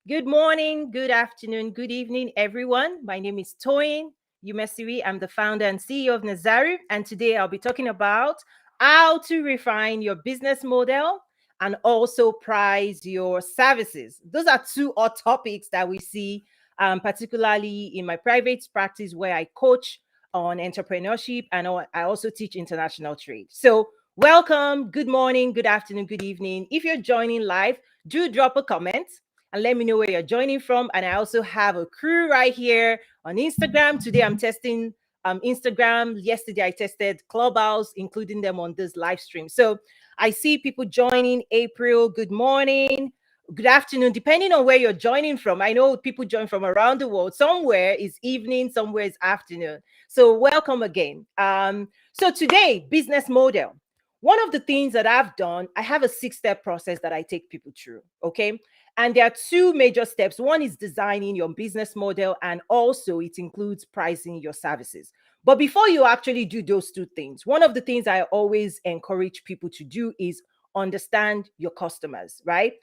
Good morning, good afternoon, good evening, everyone. My name is Toyin Umesiri. I'm the founder and CEO of Nazaru, and today I'll be talking about how to refine your business model and also price your services. Those are two hot topics that we see, particularly in my private practice where I coach on entrepreneurship and I also teach international trade. So, welcome, good morning, good afternoon, good evening. If you're joining live, do drop a comment and let me know where you're joining from. And I also have a crew right here on Instagram. Today I'm testing Instagram. Yesterday I tested Clubhouse, including them on this live stream. So I see people joining. April, good morning. Good afternoon, depending on where you're joining from. I know people join from around the world. Somewhere is evening, somewhere is afternoon. So welcome again. So today, business model. One of the things that I've done, I have a 6-step process that I take people through. Okay. And there are two major steps. One is designing your business model, and also it includes pricing your services. But before you actually do those two things, one of the things I always encourage people to do is understand your customers, right?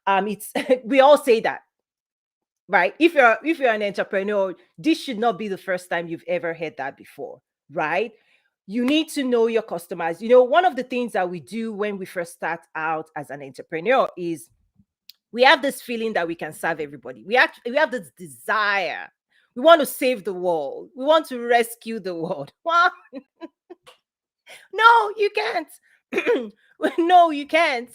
It's we all say that, right? If you're an entrepreneur, this should not be the first time you've ever heard that before, right? You need to know your customers. One of the things that we do when we first start out as an entrepreneur is we have this feeling that we can serve everybody. We have this desire. We want to save the world. We want to rescue the world. Well, no, you can't. No, you can't.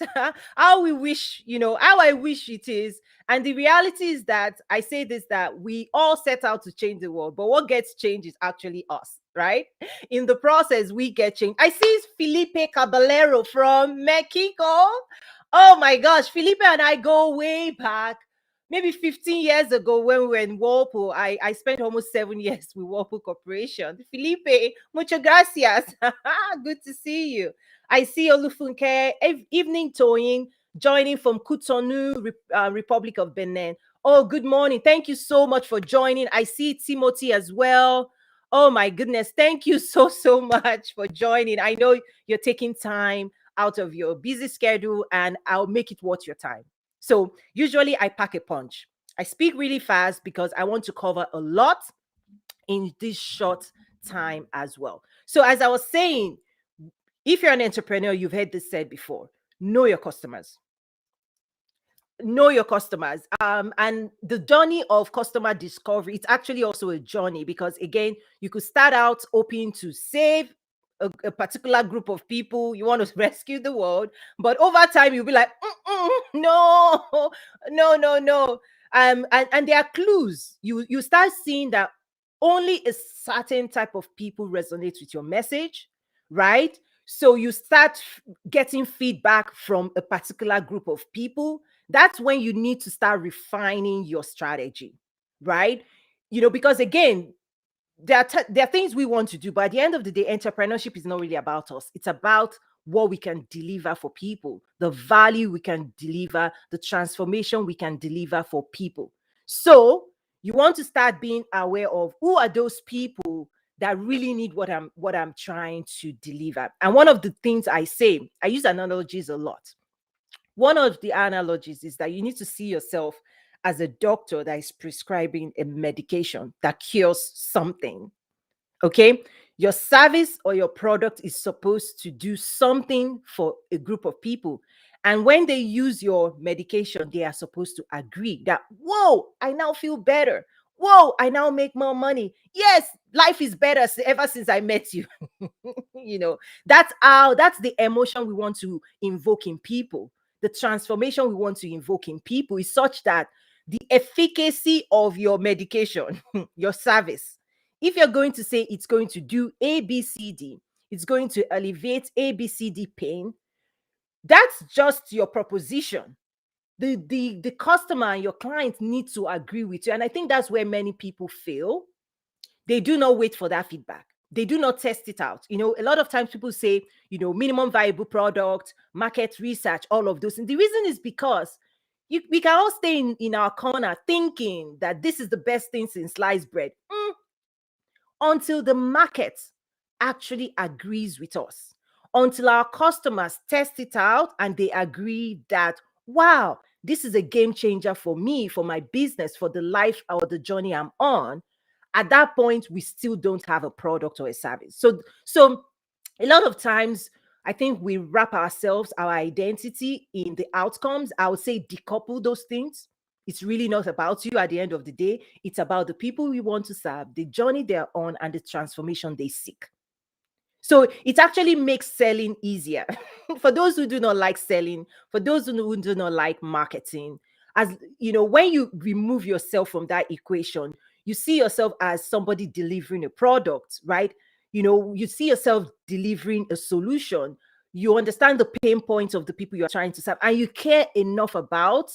How we wish, how I wish it is. And the reality is that I say this, that we all set out to change the world, but what gets changed is actually us, right? In the process, we get changed. I see Felipe Caballero from Mexico. Oh my gosh, Felipe and I go way back. Maybe 15 years ago when we were in Whirlpool, I spent almost 7 years with Whirlpool Corporation. Felipe, muchas gracias. Good to see you. I see Olufunke, evening Toyin, joining from Cotonou, Republic of Benin. Oh, good morning. Thank you so much for joining. I see Timothy as well. Oh my goodness. Thank you so much for joining. I know you're taking time out of your busy schedule, and I'll make it worth your time. So usually I pack a punch. I speak really fast because I want to cover a lot in this short time as well. So as I was saying, if you're an entrepreneur, you've heard this said before, know your customers. Know your customers. And the journey of customer discovery, it's actually also a journey, because again, you could start out hoping to save a particular group of people. You want to rescue the world, but over time you'll be like, no, no. And there are clues. You start seeing that only a certain type of people resonate with your message, right? So you start getting feedback from a particular group of people. That's when you need to start refining your strategy, right? Because again, there are things we want to do, but at the end of the day, entrepreneurship is not really about us. It's about what we can deliver for people, the value we can deliver, the transformation we can deliver for people. So you want to start being aware of who are those people that really need what I'm trying to deliver. And one of the things I say, I use analogies a lot. One of the analogies is that you need to see yourself as a doctor that is prescribing a medication that cures something. Okay. Your service or your product is supposed to do something for a group of people. And when they use your medication, they are supposed to agree that, whoa, I now feel better. Whoa, I now make more money. Yes, life is better ever since I met you. That's the emotion we want to invoke in people. The transformation we want to invoke in people is such that the efficacy of your medication, your service, if you're going to say it's going to do ABCD, it's going to alleviate ABCD pain, that's just your proposition. The customer and your client need to agree with you. And I think that's where many people fail. They do not wait for that feedback. They do not test it out. A lot of times people say, minimum viable product, market research, all of those. And the reason is because we can all stay in our corner thinking that this is the best thing since sliced bread. Until the market actually agrees with us, until our customers test it out and they agree that, wow, this is a game changer for me, for my business, for the life or the journey I'm on, at that point, we still don't have a product or a service. So a lot of times, I think we wrap ourselves, our identity in the outcomes. I would say decouple those things. It's really not about you at the end of the day. It's about the people we want to serve, the journey they're on, and the transformation they seek. So it actually makes selling easier for those who do not like selling, for those who do not like marketing. As you know, when you remove yourself from that equation, you see yourself as somebody delivering a product, right? You see yourself delivering a solution. You understand the pain points of the people you're trying to serve, and you care enough about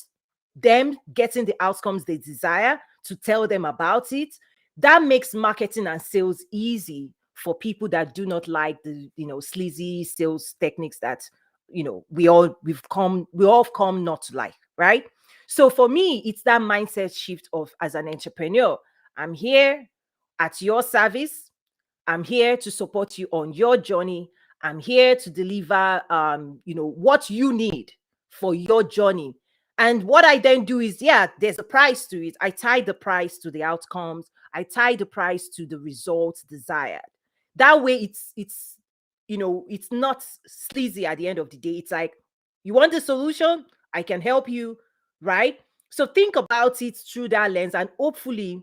them getting the outcomes they desire to tell them about it. That makes marketing and sales easy for people that do not like the sleazy sales techniques that we all come not to like, right? So for me, it's that mindset shift of, as an entrepreneur, I'm here at your service. I'm here to support you on your journey. I'm here to deliver what you need for your journey. And what I then do is, yeah, there's a price to it. I tie the price to the outcomes. I tie the price to the results desired. That way it's not sleazy at the end of the day. It's like, you want the solution? I can help you, right? So think about it through that lens, and hopefully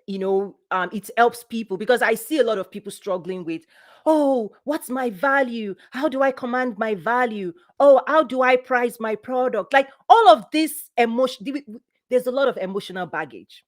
it helps people, because I see a lot of people struggling with, oh, what's my value? How do I command my value? Oh, how do I price my product? Like, all of this emotion, there's a lot of emotional baggage.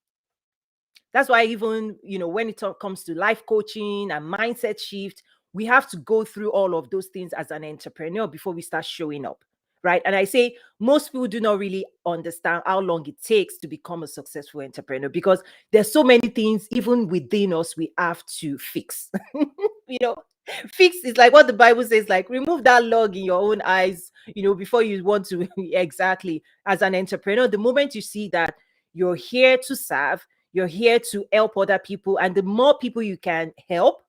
That's why, even when it comes to life coaching and mindset shift, we have to go through all of those things as an entrepreneur before we start showing up, right? And I say most people do not really understand how long it takes to become a successful entrepreneur, because there's so many things even within us we have to fix. you know Fix is like what the Bible says, like, remove that log in your own eyes, before you want to exactly. As an entrepreneur, the moment you see that you're here to serve, you're here to help other people, and the more people you can help,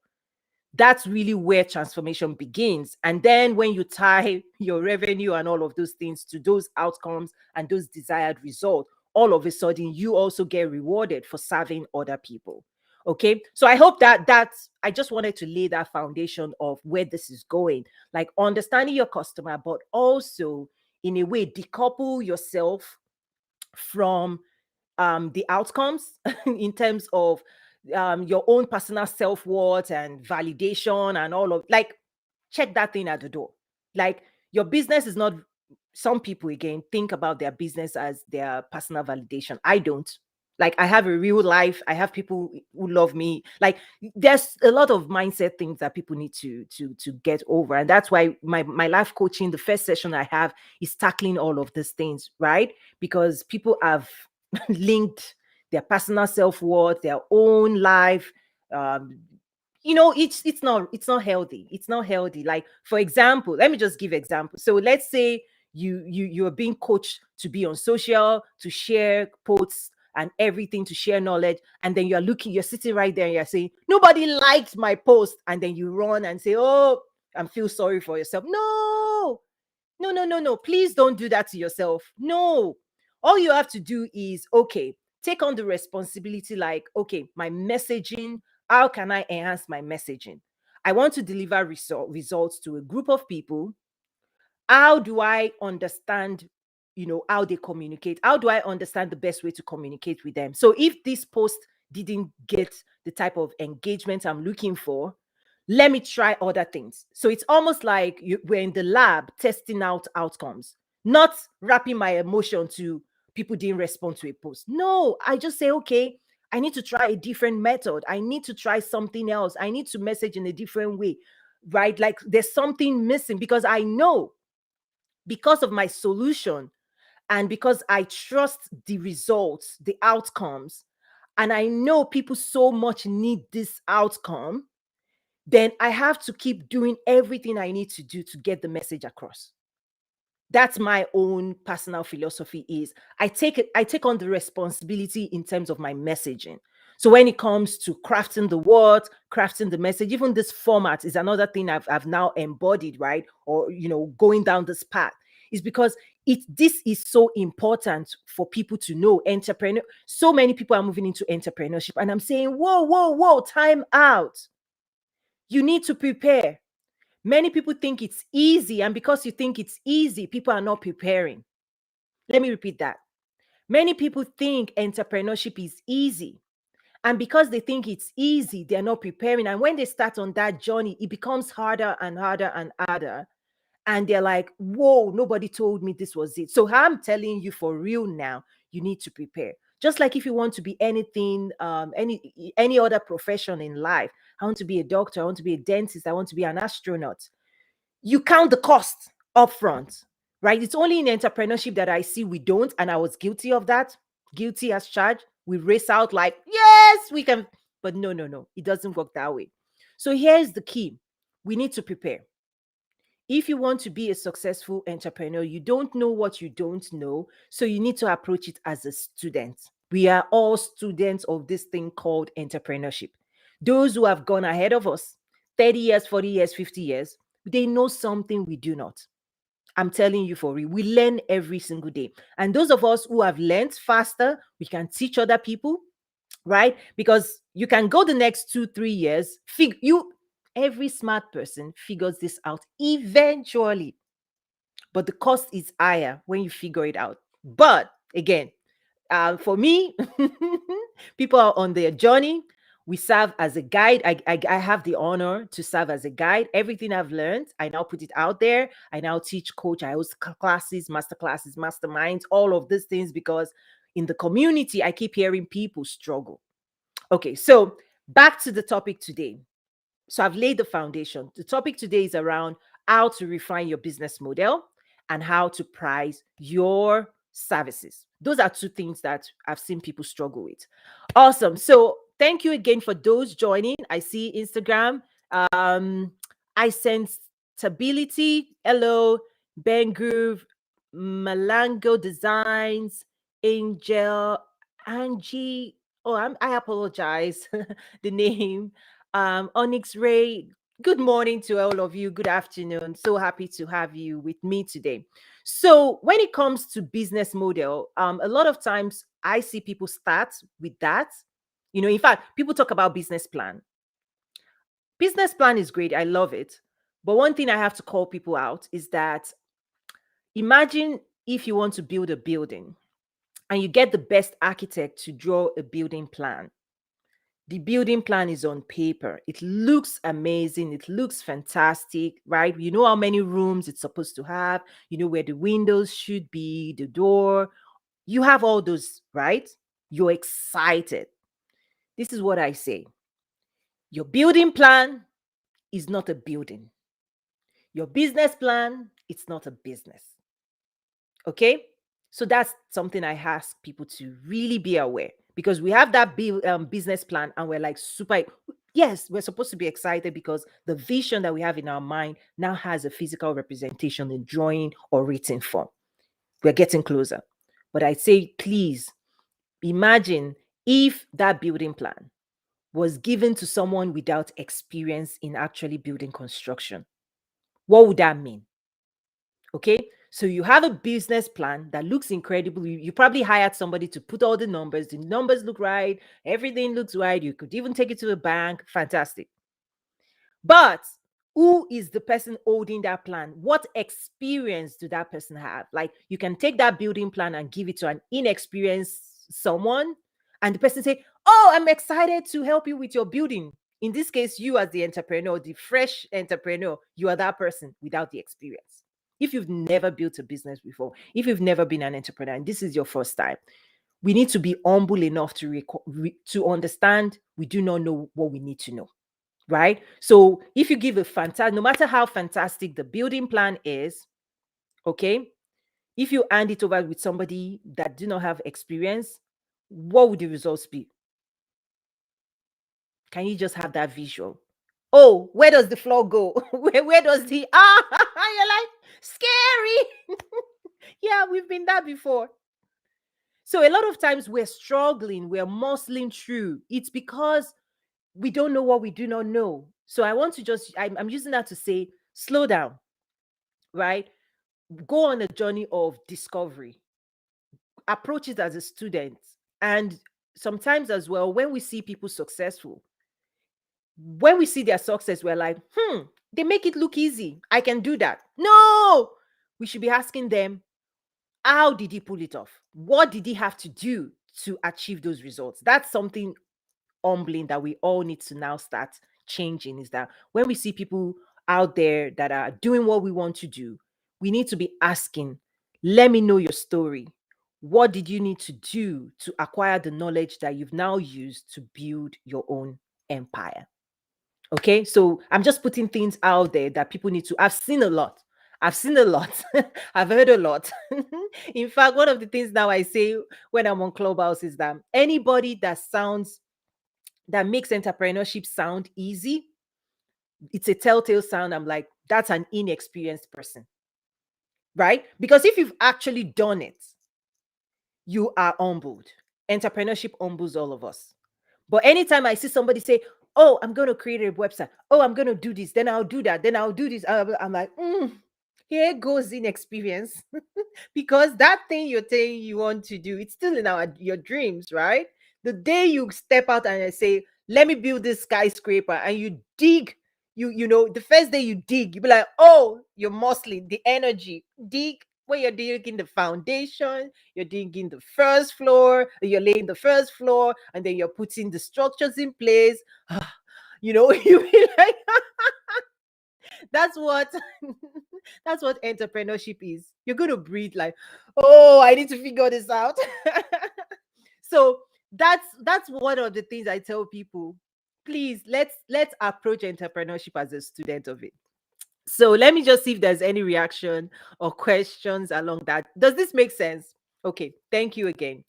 that's really where transformation begins. And then when you tie your revenue and all of those things to those outcomes and those desired results, all of a sudden you also get rewarded for serving other people. Okay, so I hope that I just wanted to lay that foundation of where this is going, like understanding your customer, but also in a way decouple yourself from the outcomes in terms of your own personal self-worth and validation and all of, like, check that thing at the door. Like, your business is not, some people again think about their business as their personal validation. I don't. Like, I have a real life. I have people who love me. Like, there's a lot of mindset things that people need to get over. And that's why my life coaching, the first session I have, is tackling all of these things, right? Because people have linked their personal self-worth, their own life. Um, it's not healthy. It's not healthy. Like, for example, let me just give example. So let's say you're being coached to be on social, to share posts and everything, to share knowledge, and then you're sitting right there and you're saying, nobody liked my post, and then you run and say, oh, and feel sorry for yourself. No, no, no, no, no. Please don't do that to yourself. No. All you have to do is, okay, take on the responsibility, like, okay, my messaging, how can I enhance my messaging? I want to deliver results to a group of people. How do I understand, how they communicate? How do I understand the best way to communicate with them? So if this post didn't get the type of engagement I'm looking for, let me try other things. So it's almost like we're in the lab testing out outcomes, not wrapping my emotion to people didn't respond to a post. No, I just say, okay, I need to try a different method. I need to try something else. I need to message in a different way, right? Like, there's something missing, because I know, because of my solution, and because I trust the results, the outcomes, and I know people so much need this outcome, then I have to keep doing everything I need to do to get the message across. That's my own personal philosophy. Is I take on the responsibility in terms of my messaging. So when it comes to crafting the words, crafting the message, even this format is another thing I've now embodied, right? Or going down this path. is because this is so important for people to know. Entrepreneur, so many people are moving into entrepreneurship, and I'm saying, whoa, whoa, whoa, time out. You need to prepare. Many people think it's easy, and because you think it's easy, people are not preparing. Let me repeat that. Many people think entrepreneurship is easy, and because they think it's easy, they're not preparing. And when they start on that journey, it becomes harder and harder and harder. And they're like, whoa, nobody told me this was it. So I'm telling you for real now, you need to prepare. Just like if you want to be anything, any other profession in life. I want to be a doctor, I want to be a dentist, I want to be an astronaut. You count the cost upfront, right? It's only in entrepreneurship that I see we don't, and I was guilty of that. Guilty as charged. We race out like, yes, we can. But no, no, no, it doesn't work that way. So here's the key: we need to prepare. If you want to be a successful entrepreneur, you don't know what you don't know. So you need to approach it as a student. We are all students of this thing called entrepreneurship. Those who have gone ahead of us, 30 years, 40 years, 50 years, they know something we do not. I'm telling you for real. We learn every single day. And those of us who have learned faster, we can teach other people, right? Because you can go the next 2, 3 years, every smart person figures this out eventually. But the cost is higher when you figure it out. But again, for me, people are on their journey. We serve as a guide. I have the honor to serve as a guide. Everything I've learned, I now put it out there. I now teach, coach. I host classes, master classes, masterminds, all of these things, because in the community, I keep hearing people struggle. Okay, so back to the topic today. So I've laid the foundation. The topic today is around how to refine your business model and how to price your services. Those are two things that I've seen people struggle with. Awesome. So thank you again for those joining. I see Instagram. Um, I sense stability. Hello, Ben Groove, Malango Designs, Angel, Angie. Oh, I apologize. The name. Onyx Ray, good morning to all of you. Good afternoon. So happy to have you with me today. So, when it comes to business model, a lot of times I see people start with that. In fact, people talk about business plan. Business plan is great. I love it. But one thing I have to call people out is that imagine if you want to build a building and you get the best architect to draw a building plan. The building plan is on paper. It looks amazing. It looks fantastic, right? You know how many rooms it's supposed to have. You know where the windows should be, the door. You have all those, right? You're excited. This is what I say. Your building plan is not a building. Your business plan, it's not a business. Okay? So that's something I ask people to really be aware, because we have that business plan and we're like super. Yes, we're supposed to be excited because the vision that we have in our mind now has a physical representation in drawing or written form. We're getting closer. But I say, please imagine if that building plan was given to someone without experience in actually building construction. What would that mean? Okay. So you have a business plan that looks incredible. You probably hired somebody to put all the numbers look right, everything looks right. You could even take it to a bank. Fantastic. But who is the person holding that plan? What experience do that person have? Like, you can take that building plan and give it to an inexperienced someone, and the person say, "Oh, I'm excited to help you with your building." In this case, you as the entrepreneur, the fresh entrepreneur, you are that person without the experience. If you've never built a business before, if you've never been an entrepreneur and this is your first time, we need to be humble enough to understand we do not know what we need to know, right? So if you give no matter how fantastic the building plan is, okay, if you hand it over with somebody that do not have experience, what would the results be? Can you just have that visual? Oh, where does the floor go? where does the you're like, scary. Yeah, we've been there before. So a lot of times we're struggling, we're muscling through. It's because we don't know what we do not know. So I want to I'm using that to say, slow down, right? go on a journey of discovery, approach it as a student. And sometimes as well, when we see people successful, when we see their success, we're like, they make it look easy. I can do that. No, we should be asking them, how did he pull it off? What did he have to do to achieve those results? That's something humbling that we all need to now start changing, is that when we see people out there that are doing what we want to do, we need to be asking, let me know your story. What did you need to do to acquire the knowledge that you've now used to build your own empire? Okay, so I'm just putting things out there that people need to. I've seen a lot. I've seen a lot. I've heard a lot. In fact, one of the things now I say when I'm on Clubhouse is that anybody that makes entrepreneurship sound easy, it's a telltale sound. I'm like, that's an inexperienced person, right? Because if you've actually done it, you are humbled. Entrepreneurship humbles all of us. But anytime I see somebody say, oh, I'm going to create a website, oh, I'm going to do this, then I'll do that, then I'll do this, I'm like, here goes inexperience. Because that thing you're saying you want to do, it's still in your dreams, right? The day you step out and I say, let me build this skyscraper, and you dig, the first day you dig, you be like, oh, you're muscling the energy. Dig when you're digging the foundation, you're digging the first floor, you're laying the first floor, and then you're putting the structures in place. You be like, that's what that's what entrepreneurship is. You're going to breathe like, oh, I need to figure this out. So that's one of the things I tell people. Please, let's approach entrepreneurship as a student of it. So let me just see if there's any reaction or questions along that. Does this make sense? Okay, thank you again.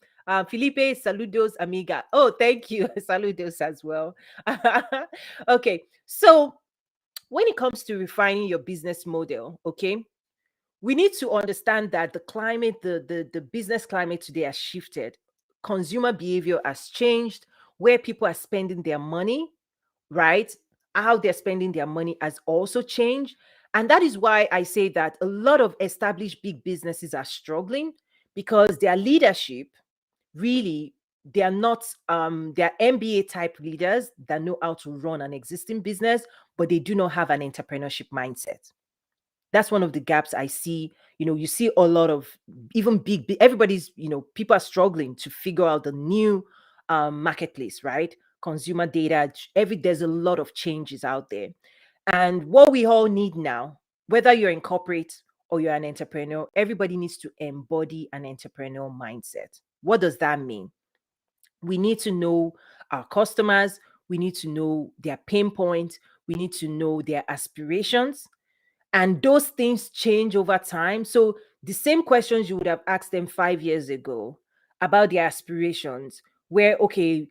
Felipe, saludos, amiga. Oh, thank you. Saludos as well. Okay, so when it comes to refining your business model, okay, we need to understand that the climate, the business climate today has shifted. Consumer behavior has changed, where people are spending their money, right? How they're spending their money has also changed. And that is why I say that a lot of established big businesses are struggling, because their leadership really, they are not they're MBA type leaders that know how to run an existing business, but they do not have an entrepreneurship mindset. That's one of the gaps I see. You see a lot of, even everybody's, people are struggling to figure out the new marketplace, right? Consumer data, there's a lot of changes out there. And what we all need now, whether you're in corporate or you're an entrepreneur, everybody needs to embody an entrepreneurial mindset. What does that mean? We need to know our customers, we need to know their pain points, we need to know their aspirations, and those things change over time. So the same questions you would have asked them 5 years ago about their aspirations, where, okay,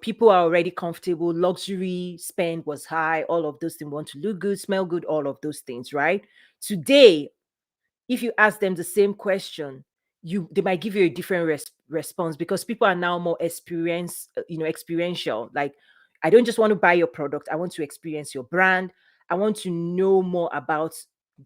people are already comfortable, luxury spend was high, all of those things, want to look good, smell good, all of those things, right? Today, if you ask them the same question, they might give you a different response, because people are now more experiential. Like, I don't just want to buy your product, I want to experience your brand. I want to know more about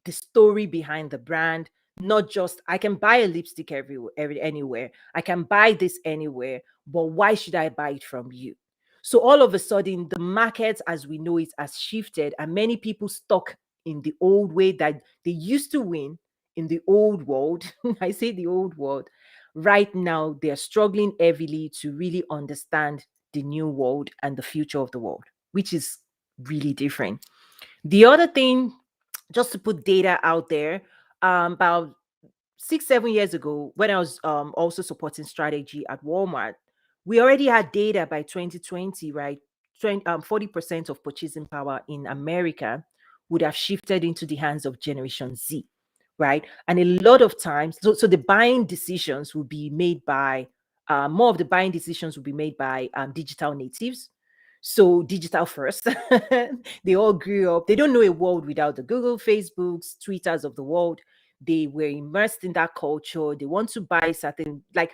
the story behind the brand. Not just, I can buy a lipstick anywhere, I can buy this anywhere, but why should I buy it from you? So all of a sudden, the market as we know it has shifted, and many people stuck in the old way that they used to win in the old world. I say the old world. Right now, they're struggling heavily to really understand the new world and the future of the world, which is really different. The other thing, just to put data out there, about 6, 7 years ago, when I was also supporting strategy at Walmart, we already had data by 2020, right? 40% of purchasing power in America would have shifted into the hands of Generation Z, right? And a lot of times, so the buying decisions will be made by, more of the buying decisions will be made by digital natives. So digital first. They all grew up. They don't know a world without the Google, Facebooks, Twitters of the world. They were immersed in that culture. They want to buy certain, like,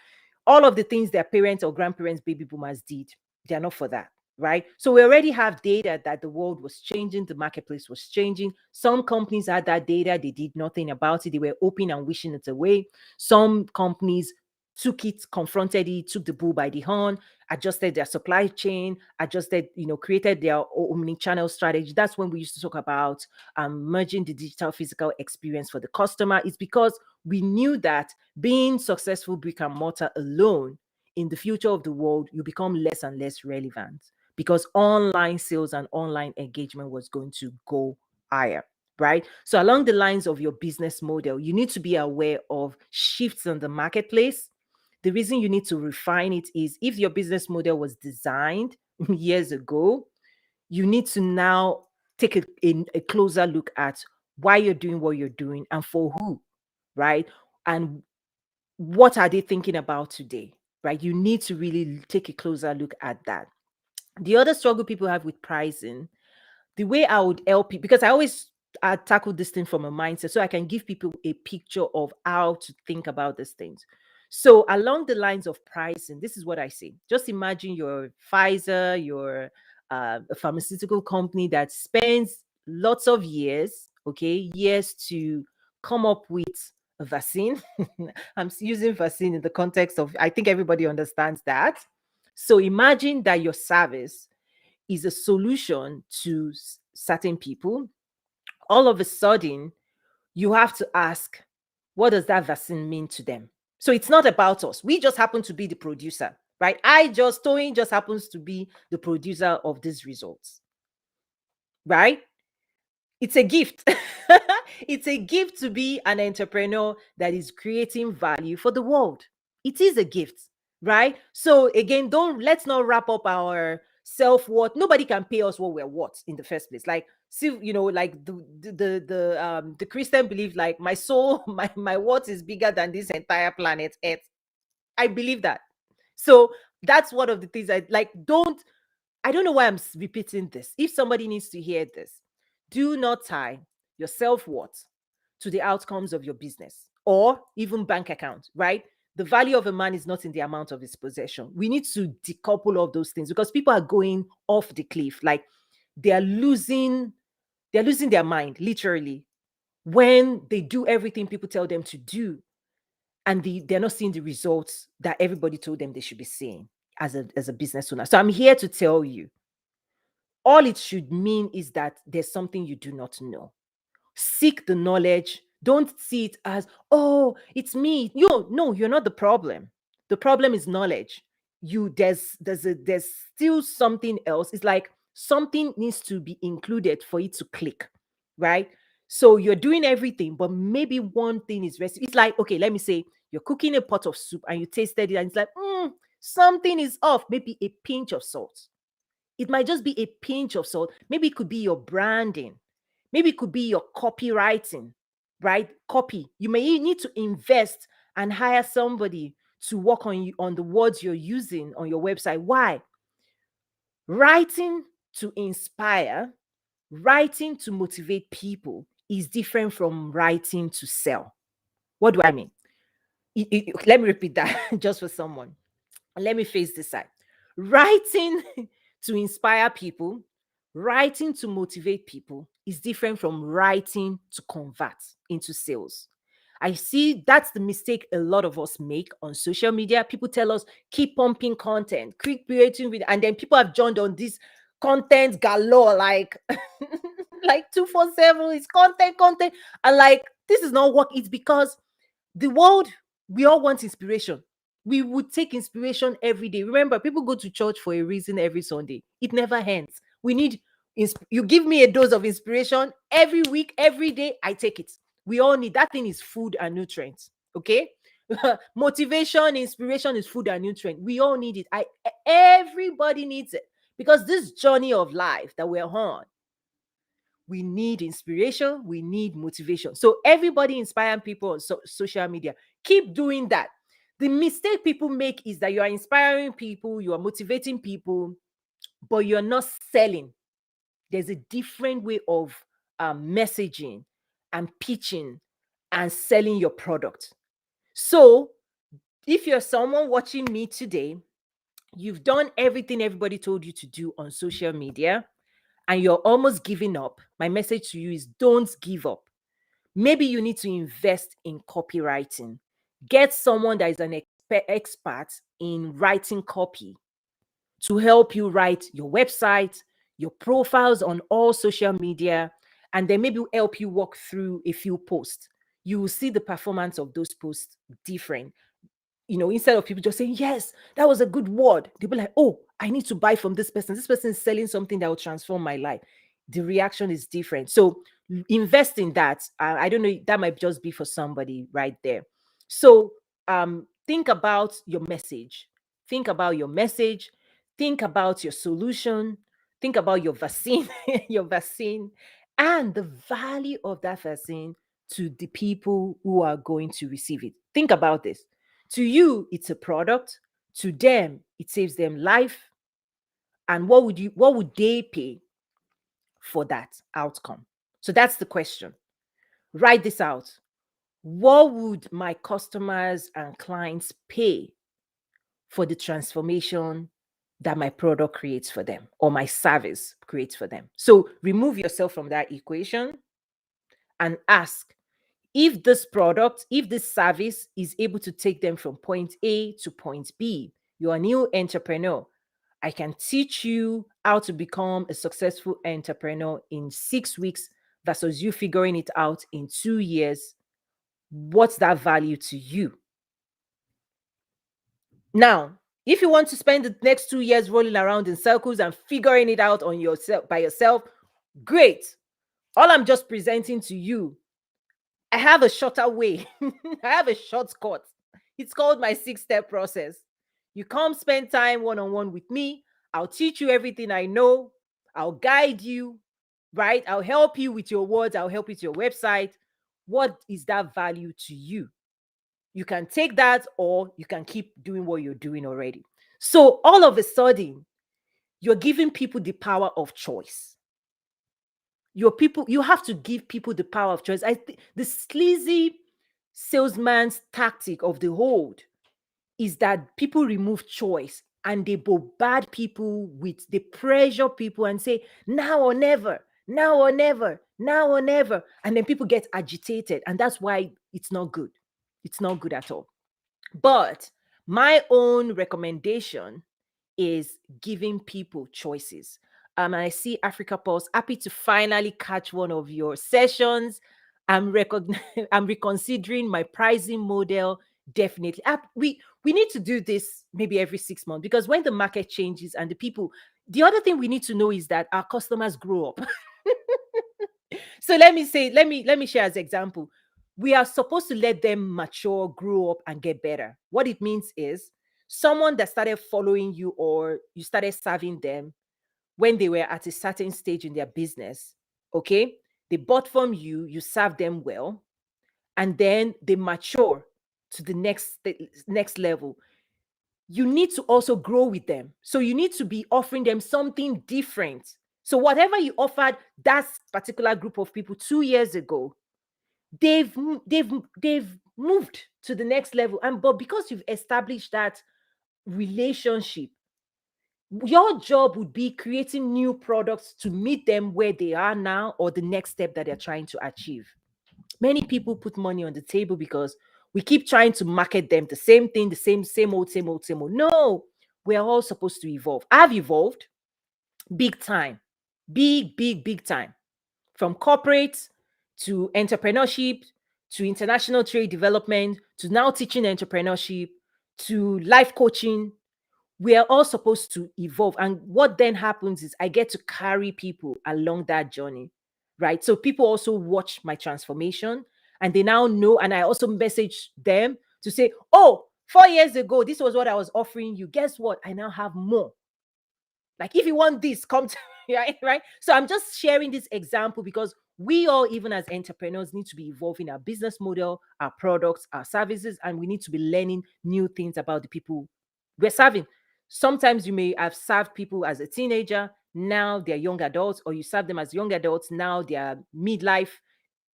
all of the things their parents or grandparents, baby boomers did. They are not for that. right? So we already have data that the world was changing, the marketplace was changing. Some companies had that data, they did nothing about it, they were open and wishing it away. Some companies took it, confronted it, took the bull by the horn, adjusted their supply chain, adjusted, created their omni-channel strategy. That's when we used to talk about merging the digital physical experience for the customer. It's because we knew that being successful brick and mortar alone in the future of the world, you become less and less relevant because online sales and online engagement was going to go higher, right? So, along the lines of your business model, you need to be aware of shifts in the marketplace. The reason you need to refine it is if your business model was designed years ago, you need to now take a closer look at why you're doing what you're doing and for who, right? And what are they thinking about today, right? You need to really take a closer look at that. The other struggle people have with pricing, the way I would help people, because I tackle this thing from a mindset, so I can give people a picture of how to think about these things. So along the lines of pricing, this is what I say. Just imagine you're Pfizer, you're a pharmaceutical company that spends lots of years, okay, years to come up with a vaccine. I'm using vaccine in the context of, I think everybody understands that. So imagine that your service is a solution to certain people. All of a sudden, you have to ask, what does that vaccine mean to them? So it's not about us. We just happen to be the producer, right? Toyin just happens to be the producer of these results, right? It's a gift. It's a gift to be an entrepreneur that is creating value for the world. It is a gift, right? So again, don't let's not wrap up our self-worth. Nobody can pay us what we're worth in the first place. Like, see, like the Christian belief, like my soul, my worth is bigger than this entire planet Earth. I believe that. So that's one of the things I like. I don't know why I'm repeating this. If somebody needs to hear this, do not tie your self worth to the outcomes of your business or even bank account, right? The value of a man is not in the amount of his possession. We need to decouple all those things because people are going off the cliff. Like they are losing, they're losing their mind, literally, when they do everything people tell them to do and they're not seeing the results that everybody told them they should be seeing as a business owner. So I'm here to tell you, all it should mean is that there's something you do not know. Seek the knowledge. Don't see it as, oh, it's me. No, you're not the problem. The problem is knowledge. There's still something else. It's like something needs to be included for it to click, right? So you're doing everything, but maybe one thing is recipe. It's like, okay, let me say you're cooking a pot of soup and you tasted it and it's like, something is off. Maybe a pinch of salt. It might just be a pinch of salt. Maybe it could be your branding. Maybe it could be your copywriting, right? Copy. You may need to invest and hire somebody to work on you on the words you're using on your website. Why? Writing to inspire, writing to motivate people is different from writing to sell. What do I mean? Let me repeat that just for someone. Let me face this side. Writing to inspire people, writing to motivate people is different from writing to convert into sales. I see that's the mistake a lot of us make on social media. People tell us keep pumping content, keep creating with, and then people have joined on this content galore, like like 247 is content, and like this is not what it's because the world, we all want inspiration. We would take inspiration every day. Remember, people go to church for a reason every Sunday. It never ends. We need you give me a dose of inspiration every week, every day, I take it. We all need that thing is food and nutrients. Okay? Motivation, inspiration is food and nutrient. We all need it. Everybody needs it because this journey of life that we're on, we need inspiration, we need motivation. So everybody inspiring people on social media, keep doing that. The mistake people make is that you are inspiring people, you are motivating people, but you're not selling. There's a different way of messaging and pitching and selling your product. So if you're someone watching me today, You've done everything everybody told you to do on social media and you're almost giving up. My message to you is don't give up. Maybe you need to invest in copywriting. Get someone that is an expert in writing copy to help you write your website, your profiles on all social media, and then maybe help you walk through a few posts. You will see the performance of those posts different. Instead of people just saying, yes, that was a good word, they'll be like, oh, I need to buy from this person. This person is selling something that will transform my life. The reaction is different. So invest in that. I don't know, that might just be for somebody right there. So think about your message. Think about your message. Think about your solution. Think about your vaccine, your vaccine, and the value of that vaccine to the people who are going to receive it. Think about this. To you, it's a product. To them, it saves them life. And what would they pay for that outcome? So that's the question. Write this out. What would my customers and clients pay for the transformation that my product creates for them or my service creates for them? So remove yourself from that equation and ask, if this product, if this service is able to take them from point A to point B, you're a new entrepreneur. I can teach you how to become a successful entrepreneur in 6 weeks versus you figuring it out in 2 years. What's that value to you? Now, if you want to spend the next 2 years rolling around in circles and figuring it out on yourself by yourself, great. All I'm just presenting to you, I have a shorter way. I have a shortcut. It's called my 6-step process. You come spend time one-on-one with me. I'll teach you everything I know. I'll guide you, right? I'll help you with your words. I'll help you with your website. What is that value to you? You can take that or you can keep doing what you're doing already. So all of a sudden, you're giving people the power of choice. You have to give people the power of choice. I think the sleazy salesman's tactic of the hold is that people remove choice and they bombard people with, they pressure people and say, now or never, now or never, now or never. And then people get agitated. And that's why it's not good. It's not good at all. But my own recommendation is giving people choices. And I see Africa Pulse happy to finally catch one of your sessions. I'm reconsidering my pricing model. Definitely. We need to do this maybe every 6 months, because when the market changes and the other thing we need to know is that our customers grow up. So let me share as example. We are supposed to let them mature, grow up, and get better. What it means is someone that started following you or you started serving them when they were at a certain stage in their business, okay? They bought from you, you serve them well, and then they mature to the next level. You need to also grow with them. So you need to be offering them something different. So whatever you offered that particular group of people 2 years ago, they've moved to the next level. But because you've established that relationship, your job would be creating new products to meet them where they are now or the next step that they're trying to achieve. Many people put money on the table because we keep trying to market them the same thing, the same old, same old, same old. No, we're all supposed to evolve. I've evolved big time, big time, from corporate to entrepreneurship to international trade development to now teaching entrepreneurship to life coaching. We are all supposed to evolve. And what then happens is I get to carry people along that journey, right? So people also watch my transformation and they now know. And I also message them to say, oh, 4 years ago, this was what I was offering you. Guess what? I now have more. Like, if you want this, come to me, right? So I'm just sharing this example because we all, even as entrepreneurs, need to be evolving our business model, our products, our services, and we need to be learning new things about the people we're serving. Sometimes you may have served people as a teenager, now they're young adults, or you serve them as young adults, now they're midlife,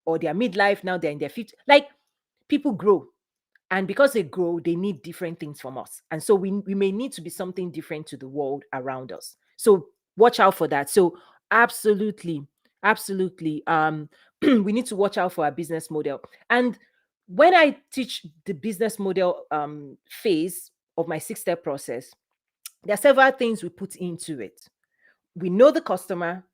or they're midlife, now they're in their 50s. Like, people grow. And because they grow, they need different things from us. And so we may need to be something different to the world around us. So watch out for that. So absolutely, absolutely. We need to watch out for our business model. And when I teach the business model phase of my 6-step process, there are several things we put into it. We know the customer,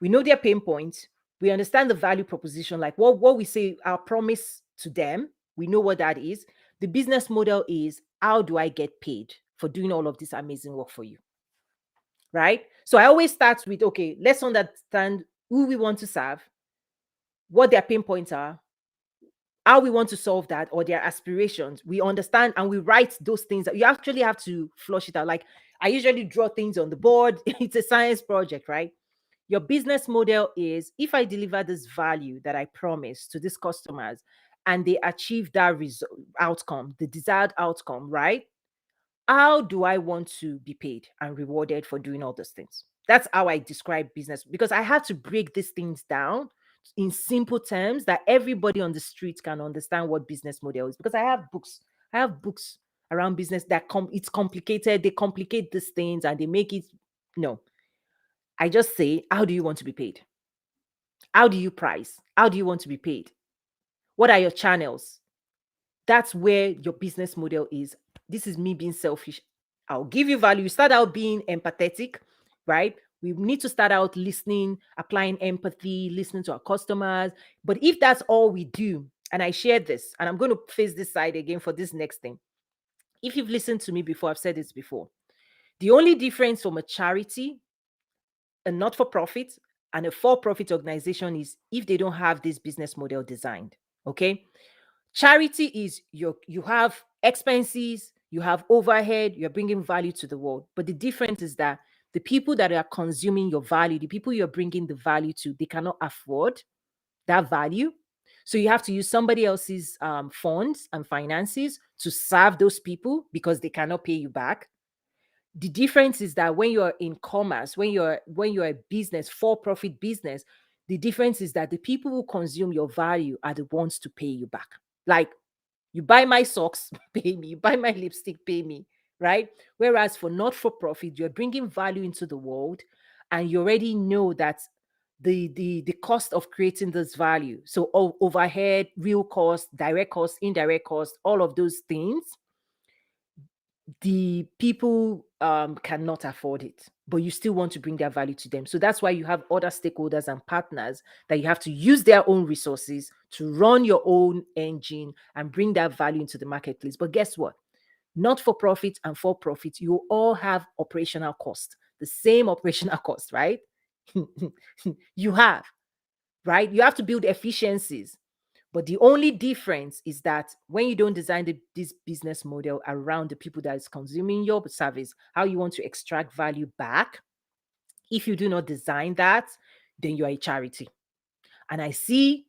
we know their pain points, we understand the value proposition, like what we say, our promise to them, we know what that is. The business model is, how do I get paid for doing all of this amazing work for you? Right? So I always start with, okay, let's understand who we want to serve, what their pain points are, how we want to solve that, or their aspirations. We understand and we write those things. You actually have to flush it out. Like, I usually draw things on the board. It's a science project, right? Your business model is, if I deliver this value that I promise to these customers and they achieve that outcome, the desired outcome, right? How do I want to be paid and rewarded for doing all those things? That's how I describe business, because I have to break these things down in simple terms that everybody on the street can understand what business model is. Because I have books around business that it's complicated. They complicate these things and they make it. No, I just say, how do you want to be paid? How do you price? How do you want to be paid? What are your channels? That's where your business model is. This is me being selfish. I'll give you value. Start out being empathetic, right? We need to start out listening, applying empathy, listening to our customers. But if that's all we do, and I share this, and I'm going to face this side again for this next thing. If you've listened to me before, I've said this before. The only difference from a charity, a not for profit, and a for profit organization is if they don't have this business model designed. Okay. Charity is you have expenses, you have overhead, you're bringing value to the world. But the difference is that the people that are consuming your value, the people you're bringing the value to, they cannot afford that value. So you have to use somebody else's funds and finances to serve those people because they cannot pay you back. The difference is that when you're in commerce, when you're a business, for-profit business, the difference is that the people who consume your value are the ones to pay you back. Like, you buy my socks, pay me. You buy my lipstick, pay me, right? Whereas for not-for-profit, you're bringing value into the world, and you already know that the cost of creating this value. So overhead, real cost, direct cost, indirect cost, all of those things, the people cannot afford it, but you still want to bring their value to them. So that's why you have other stakeholders and partners that you have to use their own resources to run your own engine and bring that value into the marketplace. But guess what? Not for profit and for profit, you all have operational cost, the same operational cost, right? You have, right? You have to build efficiencies. But the only difference is that when you don't design this business model around the people that is consuming your service, how you want to extract value back, if you do not design that, then you are a charity. And I see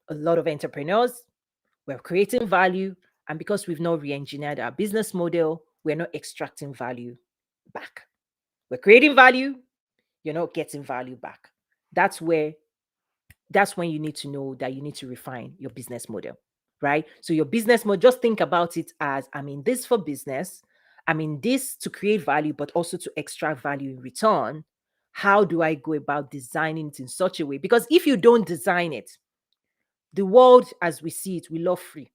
a lot of entrepreneurs, we're creating value, and because we've not re-engineered our business model, we're not extracting value back. We're creating value, you're not getting value back. That's when you need to know that you need to refine your business model, right? So your business model, just think about it as, I'm in this for business, I'm in this to create value, but also to extract value in return. How do I go about designing it in such a way? Because if you don't design it, the world as we see it, we love free.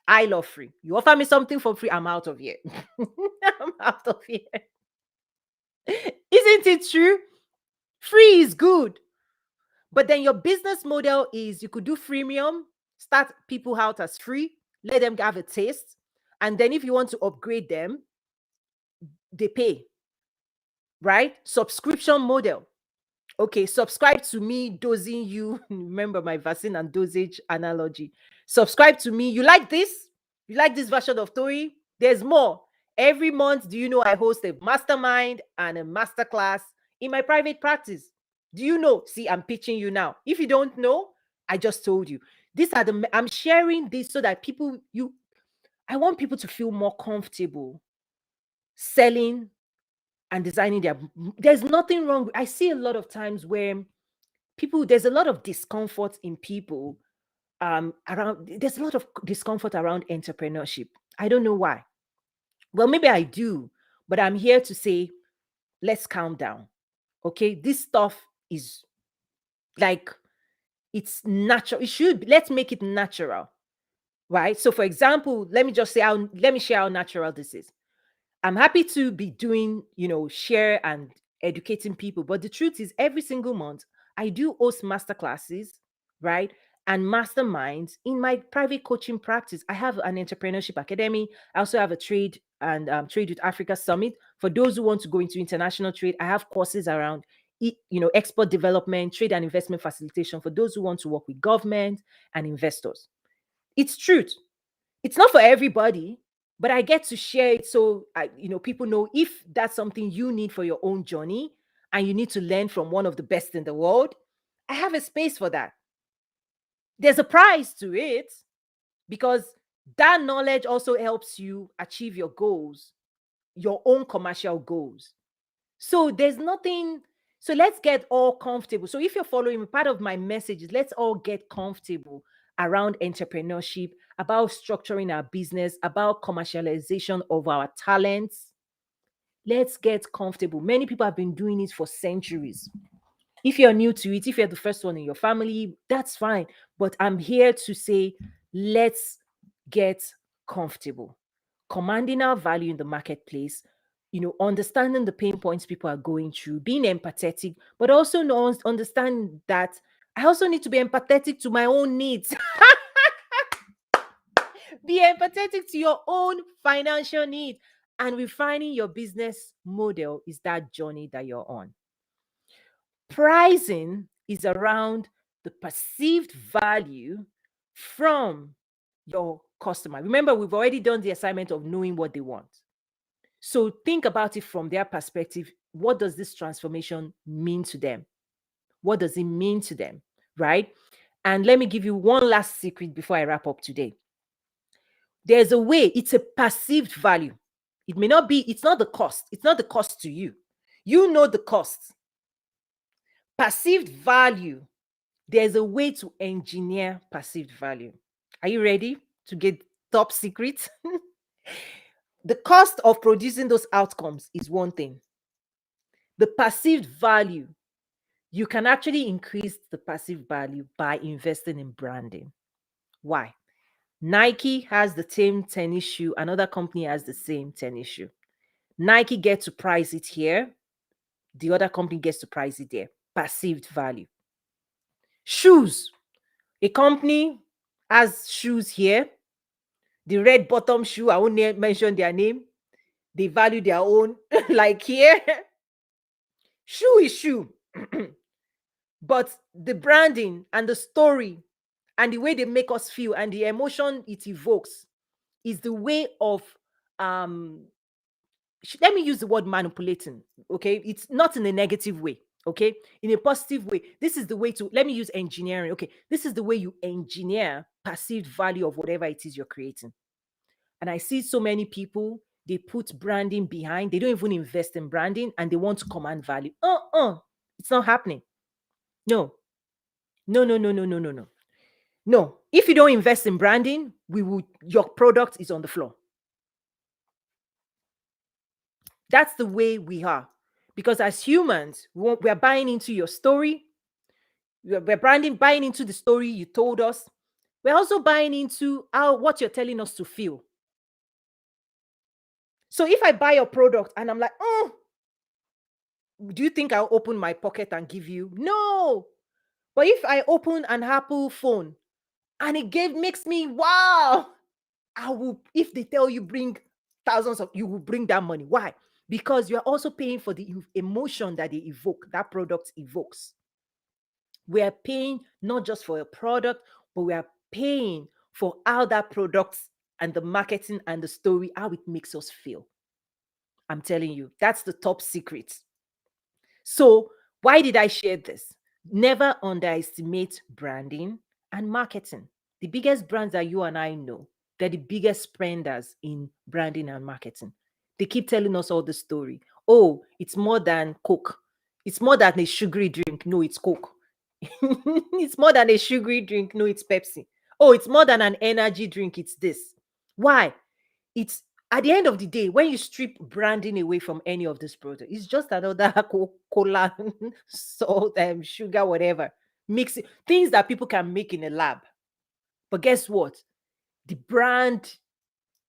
I love free. You offer me something for free, I'm out of here. I'm out of here. Isn't it true? Free is good. But then your business model is, you could do freemium, start people out as free, let them have a taste. And then if you want to upgrade them, they pay, right? Subscription model. Okay, subscribe to me, dosing you. Remember my vaccine and dosage analogy. Subscribe to me. You like this? You like this version of Toyin? There's more. Every month, do you know I host a mastermind and a masterclass in my private practice? Do you know? See, I'm pitching you now. If you don't know, I just told you. I'm sharing this so that I want people to feel more comfortable selling and designing there's nothing wrong. I see a lot of times where there's a lot of discomfort in people around there's a lot of discomfort around entrepreneurship. I don't know why. Well, maybe I do, but I'm here to say, let's calm down. Okay. This stuff is like, it's natural. It should be, let's make it natural. Right. So, for example, let me share how natural this is. I'm happy to be doing, share and educating people. But the truth is, every single month, I do host master classes, right? And masterminds in my private coaching practice. I have an entrepreneurship academy. I also have a trade and trade with Africa summit. For those who want to go into international trade, I have courses around, export development, trade and investment facilitation for those who want to work with government and investors. It's truth. It's not for everybody, but I get to share it so people know if that's something you need for your own journey and you need to learn from one of the best in the world. I have a space for that. There's a price to it because that knowledge also helps you achieve your goals, your own commercial goals. So there's nothing. So let's get all comfortable. So if you're following me, part of my message is let's all get comfortable around entrepreneurship, about structuring our business, about commercialization of our talents. Let's get comfortable. Many people have been doing it for centuries. If you're new to it, if you're the first one in your family, that's fine. But I'm here to say, let's get comfortable, commanding our value in the marketplace, understanding the pain points people are going through, being empathetic, but also understand that I also need to be empathetic to my own needs. Be empathetic to your own financial needs. And refining your business model is that journey that you're on. Pricing is around the perceived value from your customer. Remember, we've already done the assignment of knowing what they want. So think about it from their perspective. What does this transformation mean to them? What does it mean to them? Right? And let me give you one last secret before I wrap up today. There's a way, it's a perceived value. It may not be, it's not the cost. It's not the cost to you. You know the cost. Perceived value, there's a way to engineer perceived value. Are you ready to get top secret? The cost of producing those outcomes is one thing. The perceived value, you can actually increase the perceived value by investing in branding. Why? Nike has the same tennis shoe, another company has the same tennis shoe. Nike gets to price it here, the other company gets to price it there. Perceived value. Shoes. A company has shoes here. The red bottom shoe, I won't mention their name. They value their own, like here. Shoe is shoe. But the branding and the story and the way they make us feel and the emotion it evokes is the way of let me use the word manipulating. Okay, it's not in a negative way. Okay, in a positive way. This is the way to, let me use engineering. Okay, this is the way you engineer perceived value of whatever it is you're creating. And I see so many people, they put branding behind, they don't even invest in branding and they want to command value. It's not happening. No, no, no, no, no, no, no, no. No, if you don't invest in branding, your product is on the floor. That's the way we are. Because as humans, we're buying into your story. We're buying into the story you told us. We're also buying into what you're telling us to feel. So if I buy your product and I'm like, do you think I'll open my pocket and give you? No. But if I open an Apple phone and makes me wow, I will, if they tell you bring thousands of, you will bring that money. Why? Because you're also paying for the emotion that they evoke, that product evokes. We are paying not just for a product, but we are paying for how that product and the marketing and the story, how it makes us feel. I'm telling you, that's the top secret. So why did I share this? Never underestimate branding and marketing. The biggest brands that you and I know, they're the biggest spenders in branding and marketing. They keep telling us all the story. Oh, it's more than Coke. It's more than a sugary drink. No, it's Coke. It's more than a sugary drink. No, it's Pepsi. Oh, it's more than an energy drink. It's this. Why? it's at the end of the day, when you strip branding away from any of this product, it's just another cola, salt, sugar, whatever. Mix it, things that people can make in a lab. But guess what? The brand,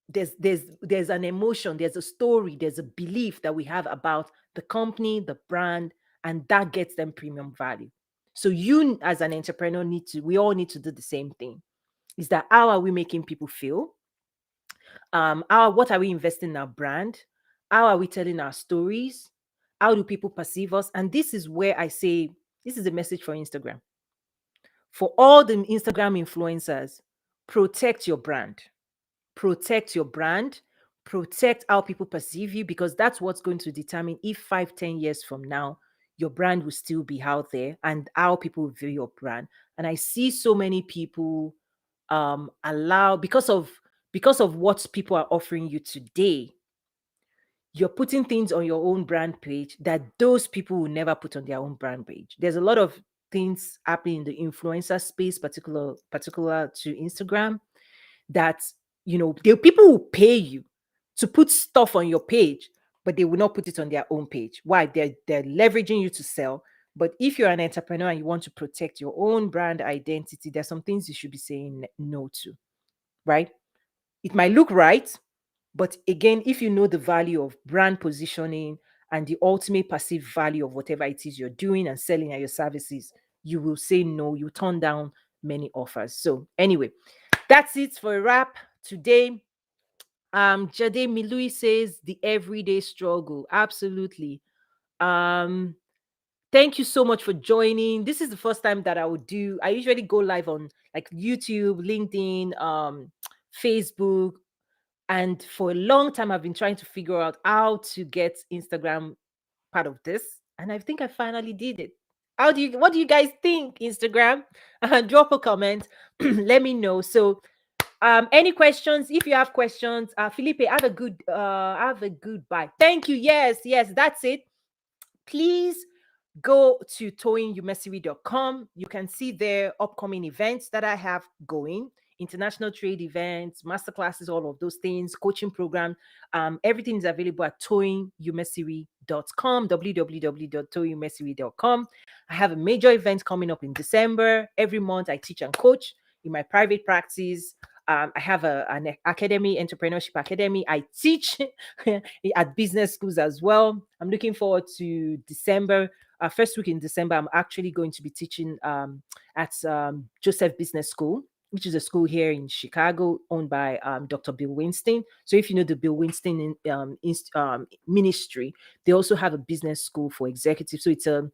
there's an emotion, there's a story, there's a belief that we have about the company, the brand, and that gets them premium value. So you as an entrepreneur we all need to do the same thing. Is that how are we making people feel? What are we investing in our brand? How are we telling our stories? How do people perceive us? And this is where I say this is a message for Instagram. For all the Instagram influencers, protect your brand. Protect your brand. Protect how people perceive you, because that's what's going to determine if 5, 10 years from now, your brand will still be out there and how people view your brand. And I see so many people allow, because of what people are offering you today, you're putting things on your own brand page that those people will never put on their own brand page. There's a lot of things happening in the influencer space, particular to Instagram, that the people will pay you to put stuff on your page, but they will not put it on their own page. Why? They're leveraging you to sell. But if you're an entrepreneur and you want to protect your own brand identity, there's some things you should be saying no to, right? It might look right, but again, if you know the value of brand positioning and the ultimate perceived value of whatever it is you're doing and selling at your services, you will say no, you turn down many offers. So anyway, that's it for a wrap today. Jade Milui says the everyday struggle. Absolutely. Um, Thank you so much for joining. This is the first time that I usually go live on like YouTube, LinkedIn, Facebook, and for a long time, I've been trying to figure out how to get Instagram part of this. And I think I finally did it. What do you guys think, Instagram? Drop a comment. Let me know. So, any questions? If you have questions, Felipe, have a good bye. Thank you. Yes, that's it. Please go to toyinumesiri.com. You can see there upcoming events that I have going, international trade events, masterclasses, all of those things, coaching program. Everything is available at toyinumesiri.com, www.toyinumesiri.com. I have a major event coming up in December. Every month I teach and coach in my private practice. I have an academy, Entrepreneurship Academy. I teach at business schools as well. I'm looking forward to December. First week in December, I'm actually going to be teaching at Joseph Business School, which is a school here in Chicago owned by Dr. Bill Winston. So if you know the Bill Winston ministry, they also have a business school for executives. So it's a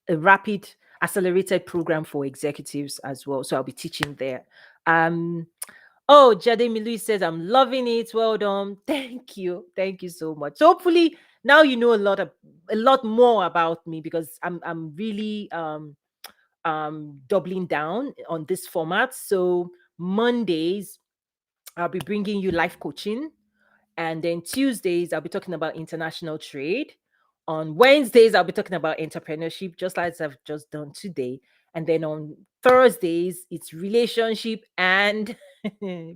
rapid accelerated program for executives as well. So I'll be teaching there. Oh, Jade Milui says, I'm loving it. Well done. Thank you. Thank you so much. So hopefully now you know a lot more about me, because I'm really doubling down on this format. So Mondays I'll be bringing you life coaching, and then Tuesdays I'll be talking about international trade. On Wednesdays I'll be talking about entrepreneurship, just like I've just done today. And then on Thursdays it's relationship and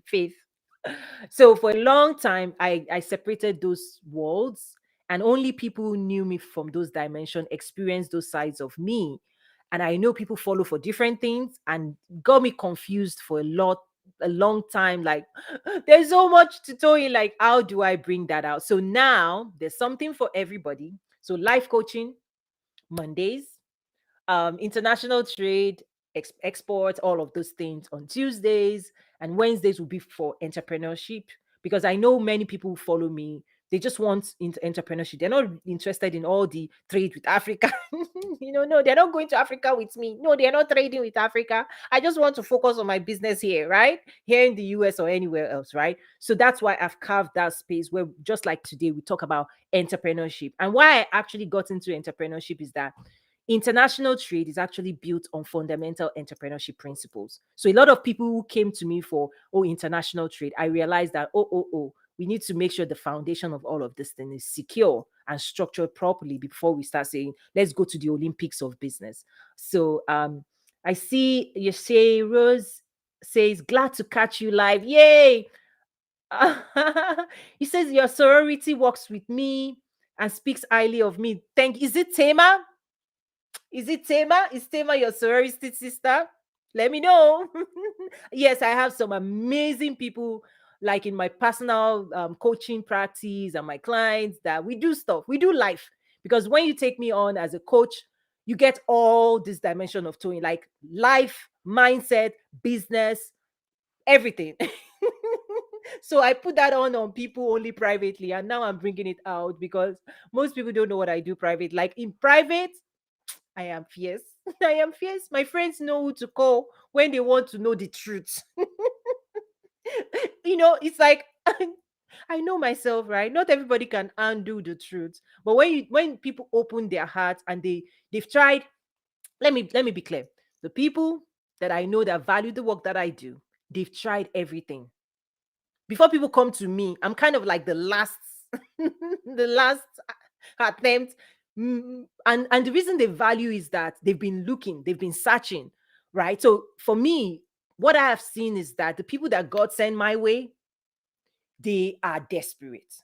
faith. So for a long time, I separated those worlds, and only people who knew me from those dimensions experienced those sides of me. And I know people follow for different things and got me confused for a long time. Like, there's so much to tell you. Like, how do I bring that out? So now there's something for everybody. So life coaching Mondays, international trade, exports, all of those things on Tuesdays, and Wednesdays will be for entrepreneurship, because I know many people who follow me. They just want entrepreneurship. They're not interested in all the trade with Africa. No, they're not going to Africa with me. No, they're not trading with Africa. I just want to focus on my business here, right? Here in the US or anywhere else, right? So that's why I've carved that space where, just like today, we talk about entrepreneurship. And why I actually got into entrepreneurship is that international trade is actually built on fundamental entrepreneurship principles. So a lot of people who came to me for international trade, I realized that we need to make sure the foundation of all of this thing is secure and structured properly before we start saying, let's go to the Olympics of business. So I see you say Rose says, glad to catch you live. Yay! He says your sorority works with me and speaks highly of me. Thank. Is it Tema? Is it Tema? Is Tema your sorority sister? Let me know. Yes, I have some amazing people like in my personal coaching practice and my clients that we do stuff. We do life because when you take me on as a coach, you get all this dimension of towing, like life, mindset, business, everything. So I put that on people only privately, and now I'm bringing it out because most people don't know what I do private. Like in private, I am fierce. I am fierce. My friends know who to call when they want to know the truth. It's like I know myself, right? Not everybody can undo the truth. But when people open their hearts and they've tried, let me be clear. The people that I know that value the work that I do, they've tried everything. Before people come to me, I'm kind of like the last the last attempt. And the reason they value is that they've been looking, they've been searching, right? So for me, what I have seen is that the people that God sent my way, they are desperate.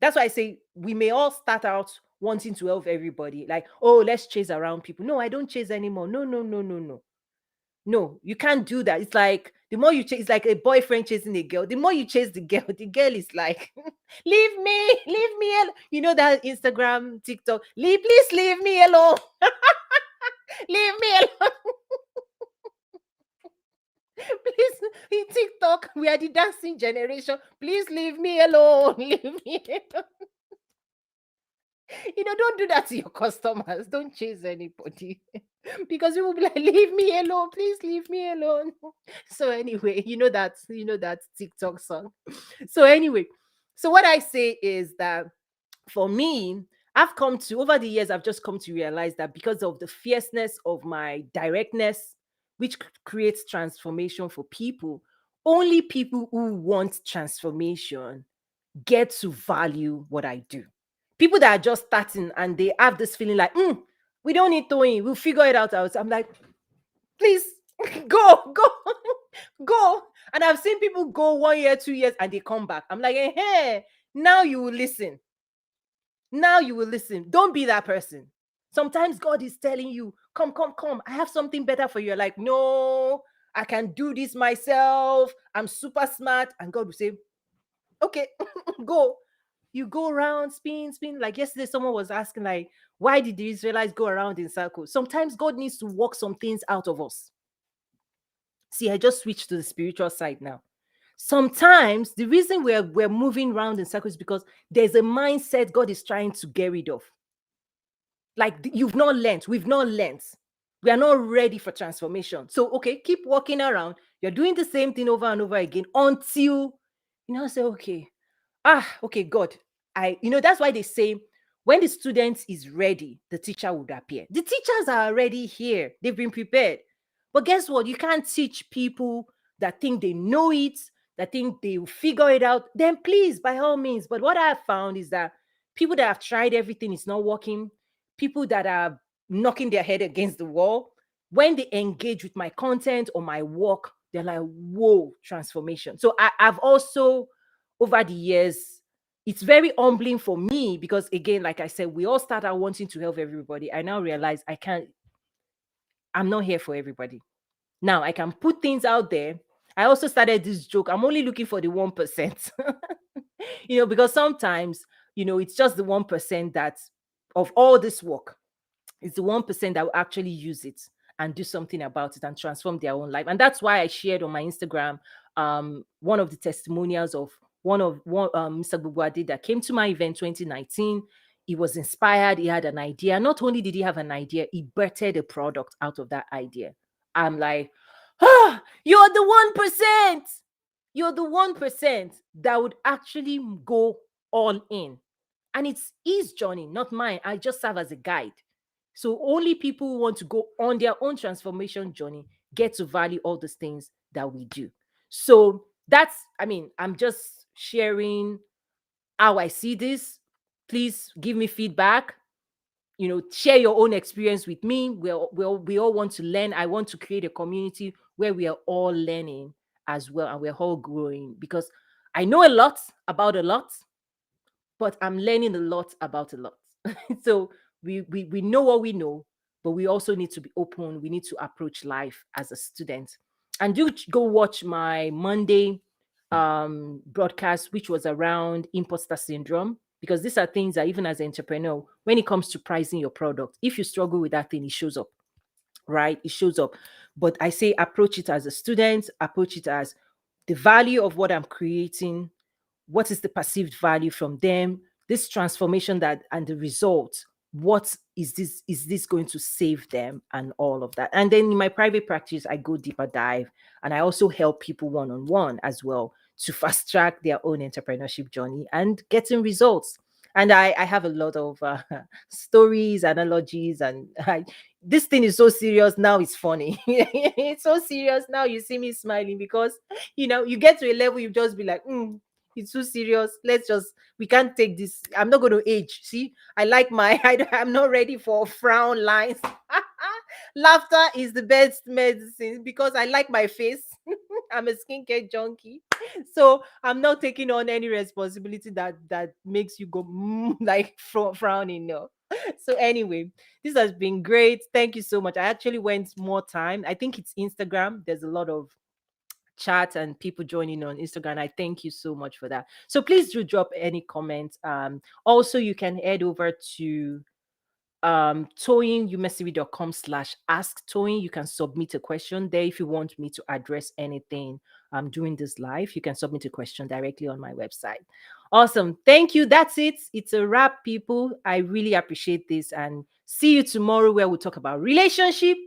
That's why I say we may all start out wanting to help everybody, like, oh, let's chase around people. No, I don't chase anymore. No, no, no, no, no. No, you can't do that. It's like the more you chase, it's like a boyfriend chasing a girl. The more you chase the girl is like, leave me alone. You know that Instagram, TikTok, please leave me alone. Leave me alone. Please, in TikTok, we are the dancing generation. Please leave me alone. Leave me alone. Don't do that to your customers. Don't chase anybody. Because you will be like, leave me alone, please leave me alone. So anyway, you know that TikTok song. So anyway, so what I say is that for me, over the years, I've just come to realize that because of the fierceness of my directness, which creates transformation for people, only people who want transformation get to value what I do. People that are just starting and they have this feeling like, we don't need Toyin, we'll figure it out. I'm like, please go, go. And I've seen people go 1 year, 2 years, and they come back. I'm like, hey, now you will listen. Now you will listen. Don't be that person. Sometimes God is telling you, come, come, come. I have something better for you. You're like, no, I can do this myself. I'm super smart. And God will say, okay, go. You go around, spin, spin. Like yesterday, someone was asking, like, why did the Israelites go around in circles? Sometimes God needs to work some things out of us. See, I just switched to the spiritual side now. Sometimes the reason we're moving around in circles is because there's a mindset God is trying to get rid of. Like you've not learned, we've not learned. We are not ready for transformation. So, okay, keep walking around. You're doing the same thing over and over again until say, okay, okay, God. That's why they say when the student is ready, the teacher would appear. The teachers are already here, they've been prepared. But guess what? You can't teach people that think they know it, that think they will figure it out. Then please, by all means. But what I have found is that people that have tried everything is not working, people that are knocking their head against the wall, when they engage with my content or my work, they're like, whoa, transformation. So I've also, over the years, it's very humbling for me because, again, like I said, we all start out wanting to help everybody. I now realize I'm not here for everybody. Now I can put things out there. I also started this joke. I'm only looking for the 1%. Because sometimes, it's just the 1% that of all this work, it's the 1% that will actually use it and do something about it and transform their own life. And that's why I shared on my Instagram one of the testimonials of one Mr. Bubuade that came to my event 2019. He was inspired. He had an idea. Not only did he have an idea, he birthed a product out of that idea. I'm like, you're the 1%. You're the 1% that would actually go all in. And it's his journey, not mine. I just serve as a guide. So only people who want to go on their own transformation journey get to value all these things that we do. So I'm just sharing how I see this. Please give me feedback. Share your own experience with me. We all want to learn. I want to create a community where we are all learning as well and we're all growing because I know a lot about a lot, but I'm learning a lot about a lot. So we know what we know, but we also need to be open. We need to approach life as a student. And do go watch my Monday broadcast, which was around imposter syndrome, because these are things that even as an entrepreneur, when it comes to pricing your product, if you struggle with that thing, it shows up, right? It shows up. But I say approach it as a student, approach it as the value of what I'm creating, what is the perceived value from them, this transformation that and the result, what is this going to save them, and all of that. And then in my private practice, I go deeper dive, and I also help people one-on-one as well to fast track their own entrepreneurship journey and getting results. And I have a lot of stories, analogies, and this thing is so serious now it's funny. It's so serious now you see me smiling, because you get to a level you just be like, it's too serious. Let's just, we can't take this. I'm not going to age. See, I like my, I'm not ready for frown lines. Laughter is the best medicine because I like my face. I'm a skincare junkie. So I'm not taking on any responsibility that makes you go like frowning. No. So anyway, this has been great. Thank you so much. I actually went more time. I think it's Instagram. There's a lot of chat and people joining on Instagram. I thank you so much for that. So please do drop any comments. Also, you can head over to Umesiri.com/ask Toyin. You can submit a question there if you want me to address anything during this live. You can submit a question directly on my website. Awesome. Thank you. That's it. It's a wrap, people. I really appreciate this, and see you tomorrow where we'll talk about relationship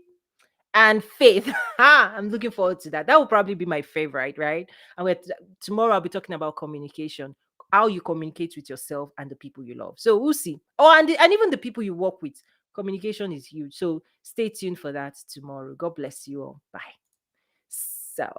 and faith. I'm looking forward to that. That will probably be my favorite, right? And tomorrow I'll be talking about communication, how you communicate with yourself and the people you love. So we'll see. Oh, and even the people you work with. Communication is huge. So stay tuned for that tomorrow. God bless you all. Bye. So